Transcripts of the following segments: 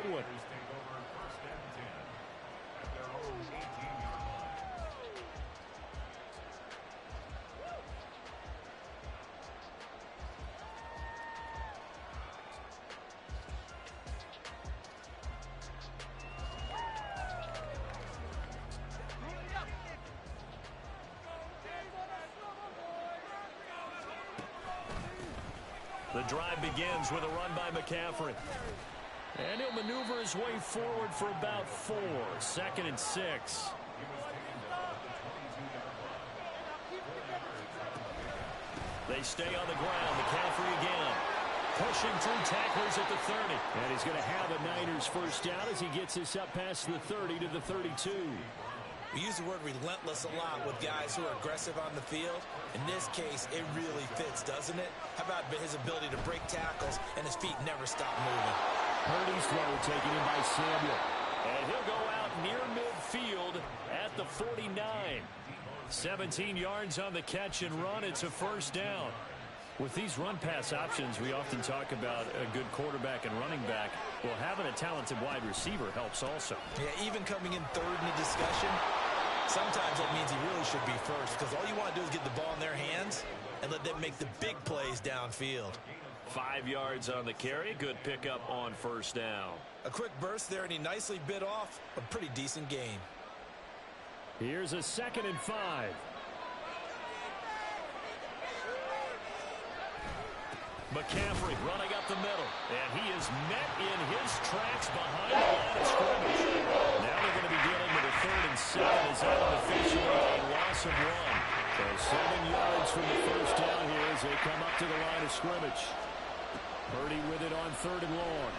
good one. The drive begins with a run by McCaffrey. And he'll maneuver his way forward for about 4. 2nd and 6. They stay on the ground. McCaffrey again. Pushing through tacklers at the 30. And he's going to have a Niners first down as he gets this up past the 30 to the 32. We use the word relentless a lot with guys who are aggressive on the field. In this case, it really fits, doesn't it? How about his ability to break tackles and his feet never stop moving? Purdy's throw taken in by Samuel. And he'll go out near midfield at the 49. 17 yards on the catch and run. It's a first down. With these run-pass options, we often talk about a good quarterback and running back. Well, having a talented wide receiver helps also. Yeah, even coming in third in the discussion, sometimes that means he really should be first because all you want to do is get the ball in their hands and let them make the big plays downfield. 5 yards on the carry. Good pickup on first down. A quick burst there, and he nicely bit off a pretty decent gain. Here's a 2nd and 5. McCaffrey running up the middle, and he is met in his tracks behind the line of scrimmage. Now they're going to be dealing with a 3rd and 7 as that officially a loss of 1. So 7 yards from the first down here as they come up to the line of scrimmage. Purdy with it on 3rd and long.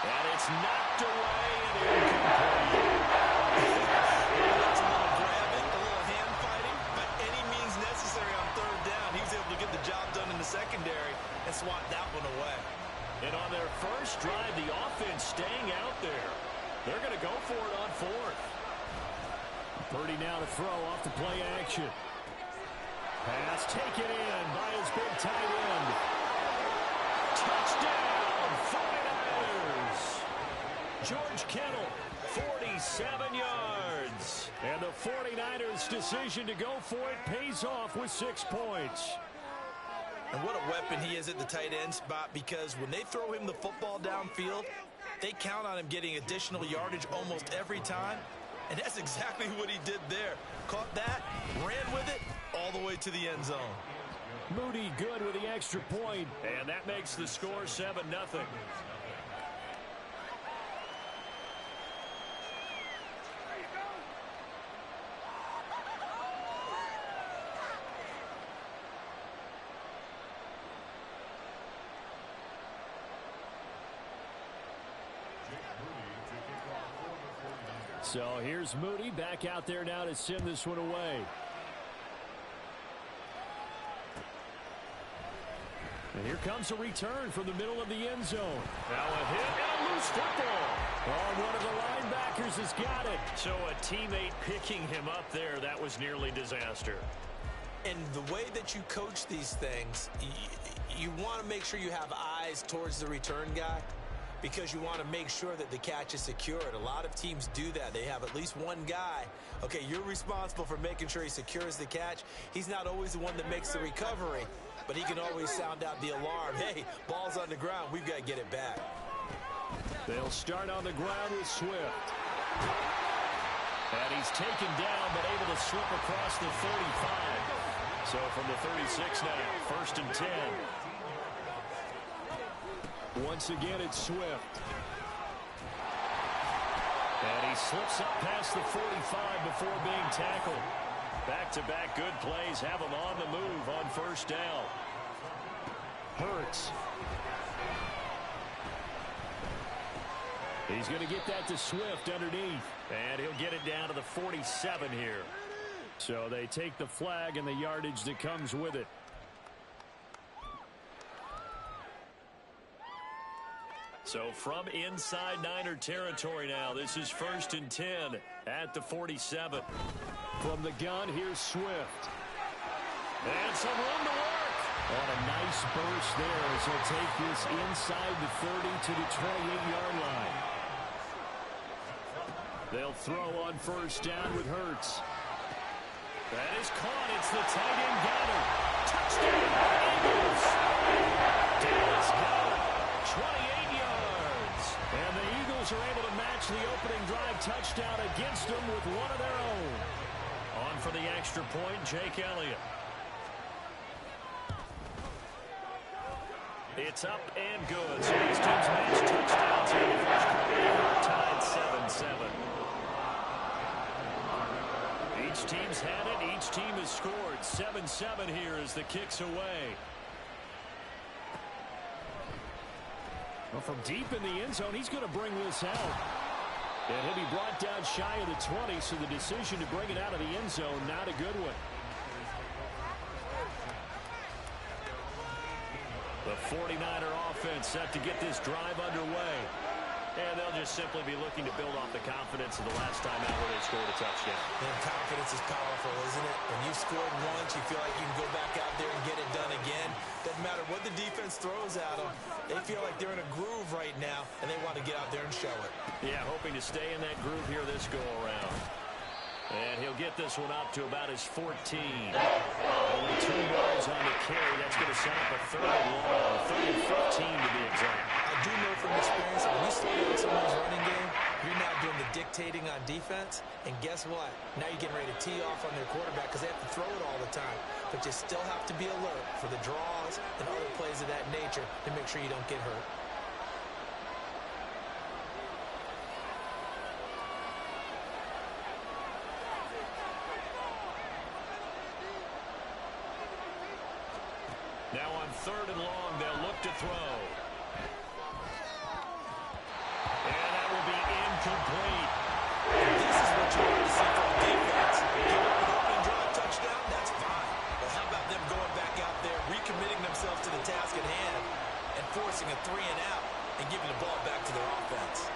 And it's knocked away and incomplete. It's a little grabbing, a little hand fighting, but any means necessary on 3rd down. He was able to get the job done in the secondary and swat that one away. And on their first drive, the offense staying out there. They're going to go for it on 4th. Purdy now to throw off the play action. Pass taken in by his big tight end. Touchdown, 49ers. George Kittle, 47 yards. And the 49ers' decision to go for it pays off with 6 points. And what a weapon he is at the tight end spot, because when they throw him the football downfield, they count on him getting additional yardage almost every time. And that's exactly what he did there. Caught that, ran with it, all the way to the end zone. Moody good with the extra point. And that makes the score 7-0. So here's Moody back out there now to send this one away. And here comes a return from the middle of the end zone. Now a hit and a loose football. Oh, one of the linebackers has got it. So a teammate picking him up there, that was nearly disaster. And the way that you coach these things, you want to make sure you have eyes towards the return guy, because you want to make sure that the catch is secured. A lot of teams do that. They have at least one guy. Okay, you're responsible for making sure he secures the catch. He's not always the one that makes the recovery, but he can always sound out the alarm. Hey, ball's on the ground. We've got to get it back. They'll start on the ground with Swift. And he's taken down, but able to slip across the 35. So from the 36 now, 1st and 10. Once again, it's Swift. And he slips up past the 45 before being tackled. Back-to-back good plays have him on the move on 1st down. Hurts. He's going to get that to Swift underneath. And he'll get it down to the 47 here. So they take the flag and the yardage that comes with it. So from inside Niner territory now, this is 1st and 10 at the 47. From the gun, here's Swift. And some room to work. On a nice burst there as he'll take this inside the 30 to the 28-yard line. They'll throw on first down with Hurts. That is caught. It's the tight end Goddard. Touchdown, Eagles. Dallas Goddard, 28 yards. And the Eagles are able to match the opening drive touchdown against them with one of their own. On for the extra point, Jake Elliott. It's up and good. So these teams match touchdowns in the first quarter. Tied 7-7. Each team's had it. Each team has scored. 7-7 here as the kick's away. Well, from deep in the end zone, he's going to bring this out. And he'll be brought down shy of the 20, so the decision to bring it out of the end zone, not a good one. The 49er offense set to get this drive underway. And they'll just simply be looking to build off the confidence of the last time out where they scored a touchdown. And confidence is powerful, isn't it? When you've scored once, you feel like you can go back out there and get it done again. Doesn't matter what the defense throws at them. They feel like they're in a groove right now, and they want to get out there and show it. Yeah, hoping to stay in that groove here this go-around. And he'll get this one up to about his 14. Only 2 yards on the carry. That's going to set up a third and long. 3rd and 15 to be exact. I do know from experience, when you slow down someone's running game, you're now doing the dictating on defense. And guess what? Now you're getting ready to tee off on their quarterback because they have to throw it all the time. But you still have to be alert for the draws and other plays of that nature to make sure you don't get hurt. Now on 3rd and long, they'll look to throw. And that will be incomplete. And this is what you want to see from the defense. Give up an opening drive touchdown, that's fine. But how about them going back out there, recommitting themselves to the task at hand, and forcing a 3 and out, and giving the ball back to their offense?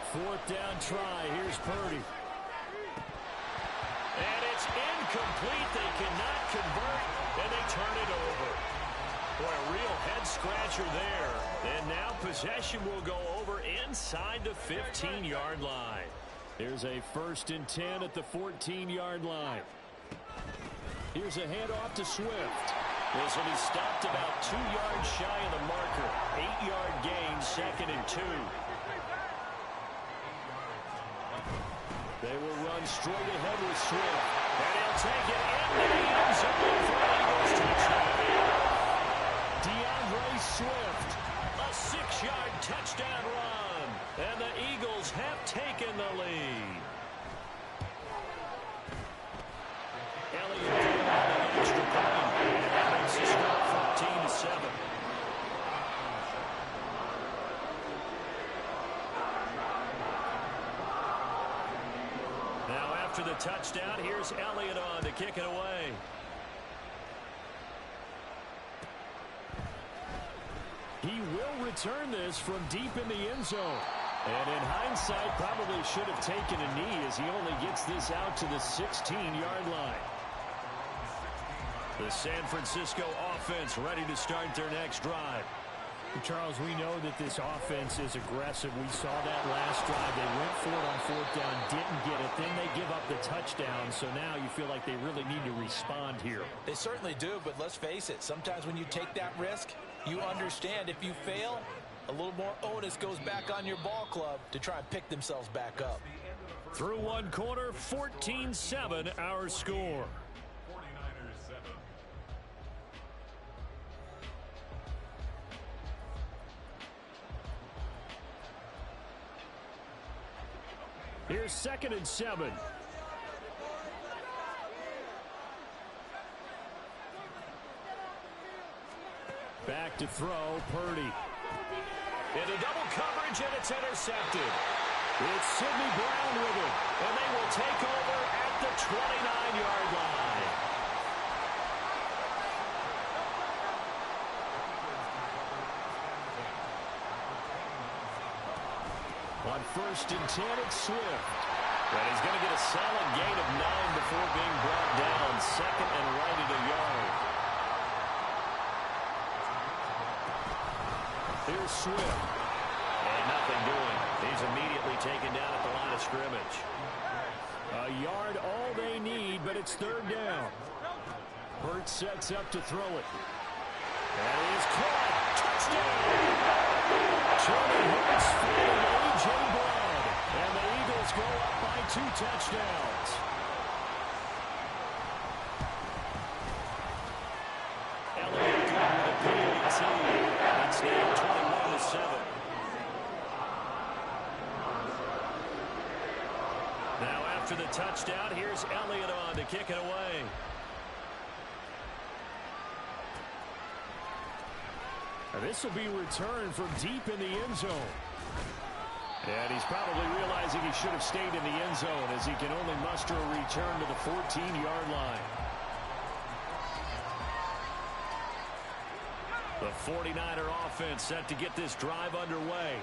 Fourth down try. Here's Purdy. And it's incomplete. They cannot convert, and they turn it over. Boy, a real head-scratcher there. And now possession will go over inside the 15-yard line. Here's a 1st and 10 at the 14-yard line. Here's a handoff to Swift. This will be stopped about 2 yards shy of the marker. 8-yard gain, 2nd and 2. They will run straight ahead with Swift. And he'll take it into the end zone for an Eagles touchdown. DeAndre Swift. A 6-yard touchdown run. And the Eagles have taken the lead. Elliott on the extra point. And that makes the score 14-7. After the touchdown, here's Elliott on to kick it away. He will return this from deep in the end zone. And in hindsight, probably should have taken a knee as he only gets this out to the 16-yard line. The San Francisco offense ready to start their next drive. Charles, we know that this offense is aggressive. We saw that last drive. They went for it on 4th down, didn't get it. Then they give up the touchdown. So now you feel like they really need to respond here. They certainly do, but let's face it. Sometimes when you take that risk, you understand if you fail, a little more onus goes back on your ball club to try and pick themselves back up. Through one quarter, 14-7 our score. Here's 2nd and 7. Back to throw, Purdy. Into double coverage, and it's intercepted. It's Sidney Brown with it. And they will take over at the 29-yard line. On 1st and 10, it's Swift. And he's going to get a solid gain of 9 before being brought down. 2nd and right at a yard. Here's Swift. And nothing doing. He's immediately taken down at the line of scrimmage. A yard all they need, but it's 3rd down. Hurts sets up to throw it. That is caught. Touchdown! Jordan Hurts fielding A.J. Brown. And the Eagles go up by 2 touchdowns. Elliott going to the PAT. It's now 21-7. Now after the touchdown, here's Elliott on to kick it away. This will be returned from deep in the end zone. And he's probably realizing he should have stayed in the end zone as he can only muster a return to the 14-yard line. The 49er offense set to get this drive underway.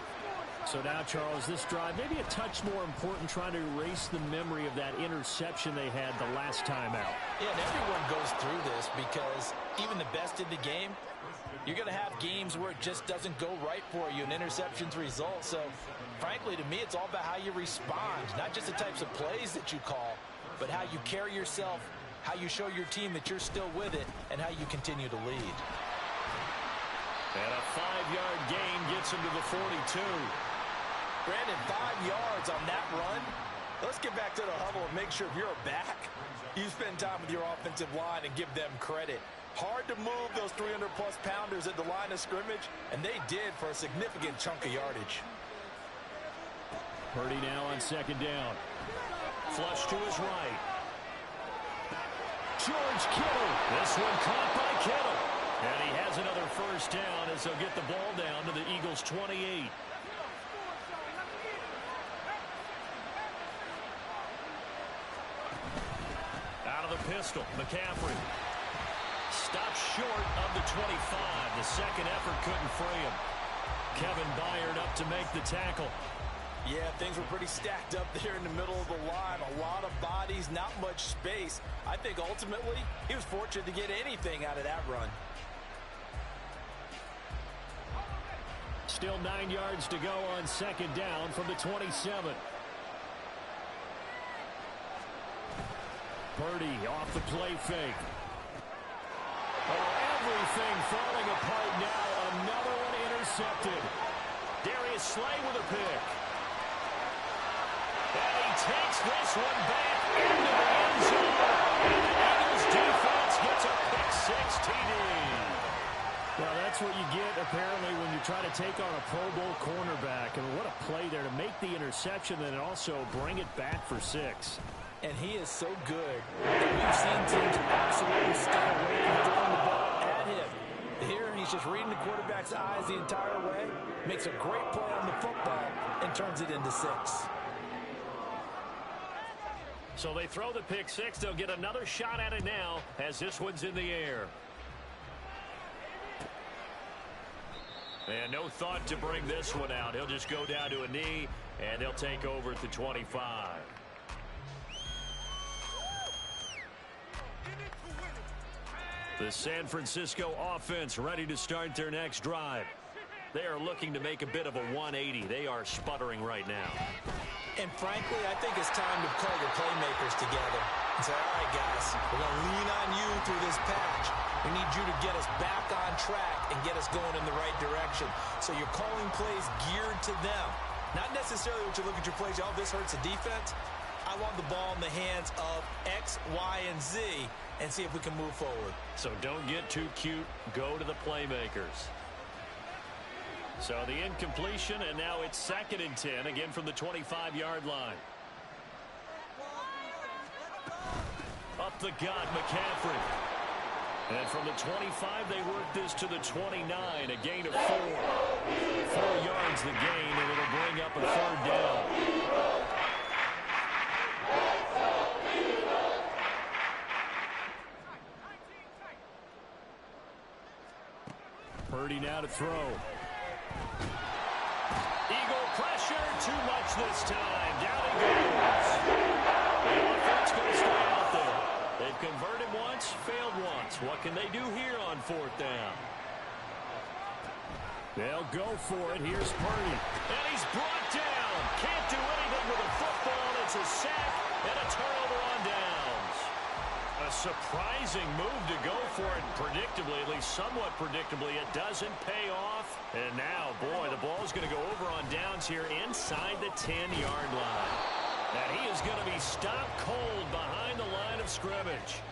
So now, Charles, this drive maybe a touch more important, trying to erase the memory of that interception they had the last time out. Yeah, and everyone goes through this because even the best in the game, you're going to have games where it just doesn't go right for you, and interceptions result. So, frankly, to me, it's all about how you respond, not just the types of plays that you call, but how you carry yourself, how you show your team that you're still with it, and how you continue to lead. And a 5-yard gain gets him to the 42. Brandon, 5 yards on that run. Let's get back to the huddle and make sure if you're a back, you spend time with your offensive line and give them credit. Hard to move those 300-plus pounders at the line of scrimmage, and they did for a significant chunk of yardage. Purdy now on 2nd down. Flush to his right. George Kittle. This one caught by Kittle. And he has another 1st down as they'll get the ball down to the Eagles' 28. Out of the pistol, McCaffrey. Stopped short of the 25. The second effort couldn't free him. Kevin Byard up to make the tackle. Yeah, things were pretty stacked up there in the middle of the line. A lot of bodies, not much space. I think ultimately he was fortunate to get anything out of that run. Still 9 yards to go on 2nd down from the 27. Purdy off the play fake. Oh, everything falling apart now. Another one intercepted. Darius Slay with a pick. And he takes this one back into the end zone. And the Eagles defense gets a pick-6 TD. Well, that's what you get, apparently, when you try to take on a Pro Bowl cornerback. And what a play there to make the interception and also bring it back for 6. And he is so good that we've seen teams absolutely stay away from throwing the ball at him. Here, he's just reading the quarterback's eyes the entire way, makes a great play on the football, and turns it into 6. So they throw the pick-6. They'll get another shot at it now as this one's in the air. And no thought to bring this one out. He'll just go down to a knee, and he'll take over at the 25. The San Francisco offense ready to start their next drive. They are looking to make a bit of a 180. They are sputtering right now. And frankly, I think it's time to call your playmakers together and say, all right, guys, we're going to lean on you through this patch. We need you to get us back on track and get us going in the right direction. So you're calling plays geared to them. Not necessarily what you look at your plays, oh, this hurts the defense. I want the ball in the hands of X, Y, and Z and see if we can move forward. So don't get too cute. Go to the playmakers. So the incompletion, and now it's 2nd and 10, again from the 25-yard line. Up the gut, McCaffrey. And from the 25, they work this to the 29, a gain of 4. 4 yards the gain, and it'll bring up a 3rd down. Purdy now to throw. Eagle pressure. pressure, too much this time. Down he goes. The offense going to stay out there. They've converted once, failed once. What can they do here on fourth down? They'll go for it. Here's Purdy. And he's brought down. Can't do anything with a football. It's a sack and a turnover on downs. A surprising move to go for it predictably, at least somewhat predictably. It doesn't pay off. And now, boy, the ball's going to go over on downs here inside the 10-yard line. And he is going to be stopped cold behind the line of scrimmage.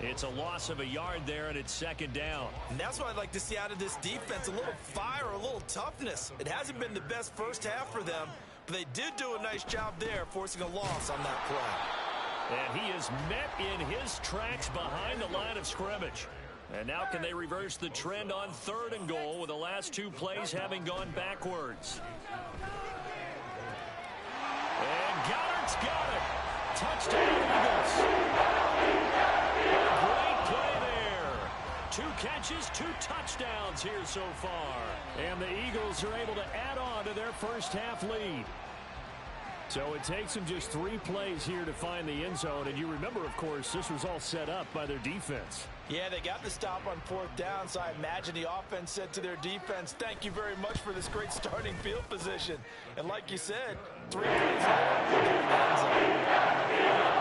It's a loss of a yard there, and it's second down. And that's what I'd like to see out of this defense, a little fire, a little toughness. It hasn't been the best first half for them, but they did do a nice job there, forcing a loss on that play. And he is met in his tracks behind the line of scrimmage. And now can they reverse the trend on third and goal with the last two plays having gone backwards? And Goddard's got it. Touchdown, Eagles. Great play there. 2 catches, 2 touchdowns here so far. And the Eagles are able to add on to their first half lead. So it takes them just 3 plays here to find the end zone. And you remember, of course, this was all set up by their defense. Yeah, they got the stop on fourth down, so I imagine the offense said to their defense, thank you very much for this great starting field position. And like you said, 3 plays good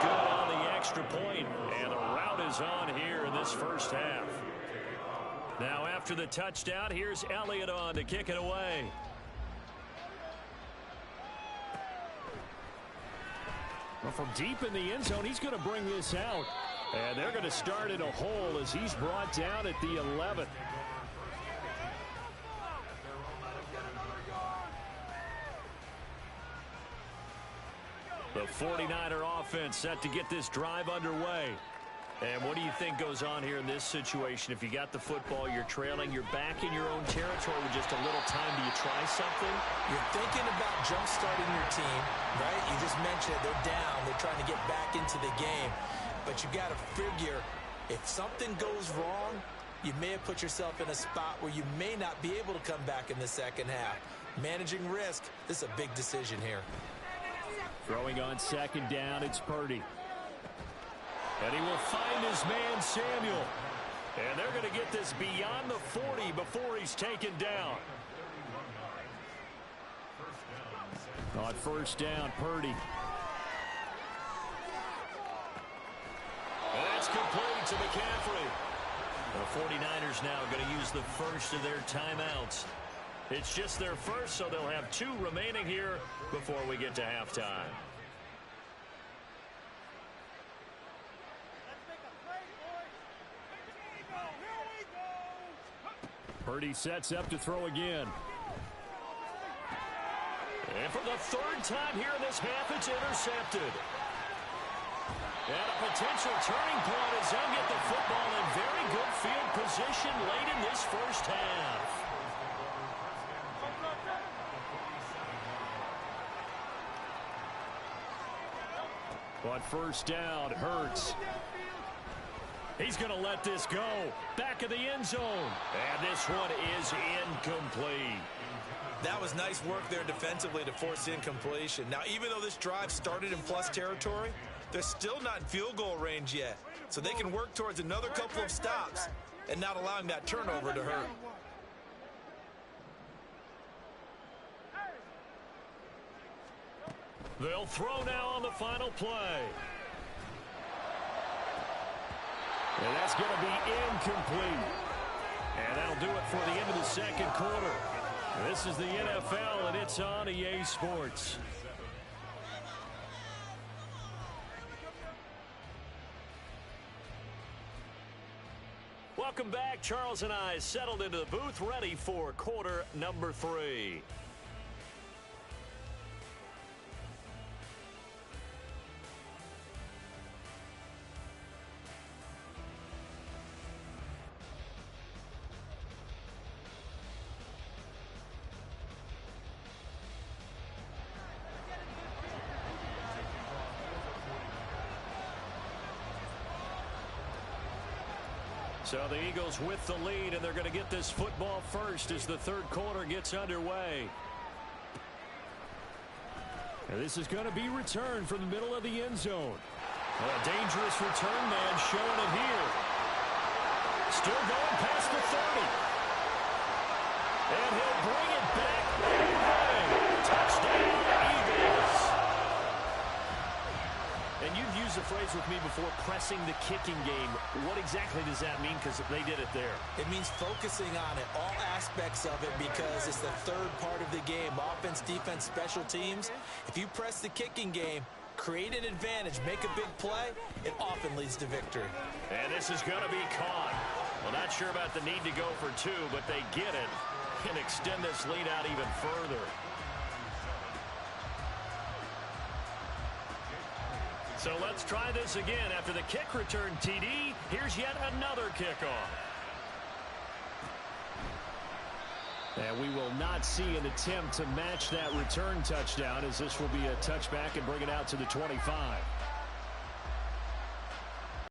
on the extra point, and the route is on here in this first half. Now after the touchdown, here's Elliott on to kick it away. Well, from deep in the end zone, he's going to bring this out. And they're going to start in a hole as he's brought down at the 11th. The 49er offense set to get this drive underway. And what do you think goes on here in this situation? If you got the football, you're trailing, you're back in your own territory with just a little time. Do you try something? You're thinking about jump-starting your team, right? You just mentioned it. They're down. They're trying to get back into the game. But you got to figure, if something goes wrong, you may have put yourself in a spot where you may not be able to come back in the second half. Managing risk, this is a big decision here. Throwing on second down, it's Purdy. And he will find his man, Samuel. And they're going to get this beyond the 40 before he's taken down. On first down, Purdy. And that's complete to McCaffrey. The 49ers now going to use the first of their timeouts. It's just their first, so they'll have 2 remaining here before we get to halftime. Purdy sets up to throw again. And for the 3rd time here in this half, it's intercepted. And a potential turning point as they'll get the football in very good field position late in this first half. On first down, Hurts. He's going to let this go. Back of the end zone. And this one is incomplete. That was nice work there defensively to force incompletion. Now, even though this drive started in plus territory, they're still not in field goal range yet. So they can work towards another couple of stops and not allowing that turnover to hurt. They'll throw now on the final play. And that's going to be incomplete. And that'll do it for the end of the second quarter. This is the NFL, and it's on EA Sports. Welcome back. Charles and I settled into the booth, ready for quarter number 3. So the Eagles with the lead, and they're going to get this football first as the third quarter gets underway. And this is going to be returned from the middle of the end zone. A dangerous return man showing it here. Still going past the 30. And he'll bring it back. Touchdown, Eagles. And you've used the phrase with me before, pressing the kicking game. What exactly does that mean? Because they did it there. It means focusing on it, all aspects of it, because it's the third part of the game. Offense, defense, special teams. If you press the kicking game, create an advantage, make a big play, it often leads to victory. And this is going to be caught. Well, not sure about the need to go for two, but they get it and extend this lead out even further. So let's try this again. After the kick return TD, here's yet another kickoff. And we will not see an attempt to match that return touchdown, as this will be a touchback and bring it out to the 25.